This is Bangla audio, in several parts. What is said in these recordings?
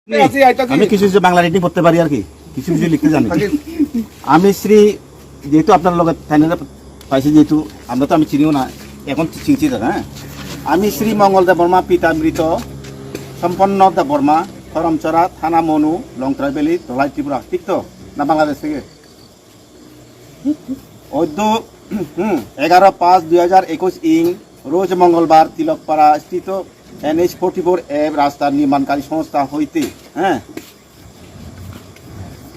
আমি কিছু কিছু বাংলা রিডিং করতে পারি আর কি, কিছু কিছু লিখতে জানি। আমি শ্রী, যেহেতু আপনার লোক পাইছি, যেহেতু আমরা তো আমি চিনিও না, এখন চিনছি দাদা। হ্যাঁ, আমি শ্রী মঙ্গলদা বর্মা, পিতা মৃত সম্পন্ন দা বর্মা, করমচরা, থানা মনু, লং ট্রাইবেলি, ধলাই, ত্রিপুরা। ঠিক তো না? বাংলাদেশ থেকে 11/5/2021 ইং রোজ মঙ্গলবার তিলকপাড়া স্থিত NH44 রাস্তার নির্মাণকারী সংস্থা হইতে, হ্যাঁ,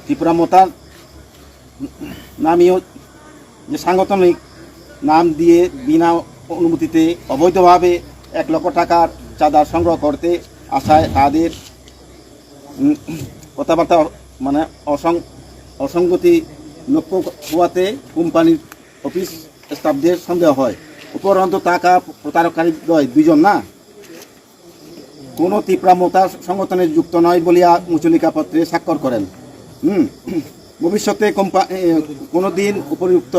ত্রিপুরা মথা নামীয় যে সাংগঠনিক নাম দিয়ে বিনা অনুমতিতে অবৈধভাবে 1 লক্ষ টাকার চাঁদা সংগ্রহ করতে আসায় তাদের কথাবার্তা মানে অসঙ্গতি লক্ষ্য হওয়াতে কোম্পানির অফিস স্টাফদের সন্দেহ হয়। উপরন্তু টাকা প্রতারককারী 2জন না কোনো ত্রিপুরা মথা সংগঠনে যুক্ত নয় বলিয়া মুচলিকাপত্রে স্বাক্ষর করেন। ভবিষ্যতে কোনো দিন উপযুক্ত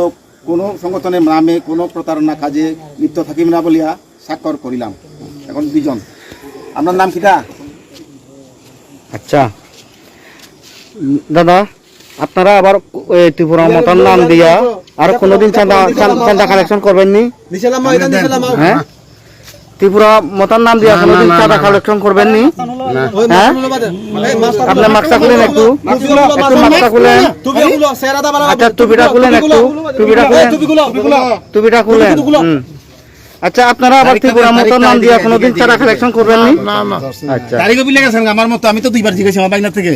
কোনো সংগঠনের নামে কোনো প্রতারণা কাজে লিপ্ত থাকিব না বলিয়া স্বাক্ষর করিলাম। এখন 2জন। আপনার নাম কিটা? আচ্ছা দাদা, আপনারা আবার ত্রিপুরা মথার নাম দিয়া আর কোনোদিন চাঁদা কালেকশন করবেন নি? হ্যাঁ, ত্রিপুরা মথার নাম দিয়া কোনোদিন চাঁদা কালেকশন করবেন নি? হ্যাঁ, আপনার মাস্কটা খুলেন, একটু মাস্কটা খুলেন। আচ্ছা, টুপিটা খুলেন, একটু টুপিটা খুলেন। আচ্ছা, আপনারা আবার ত্রিপুরা মথার নাম দিয়া কোনোদিন চাঁদা কালেকশন করবেন নি? আচ্ছা, আমার মতো আমি তো 2বার জিজ্ঞাসা বাইনা থেকে।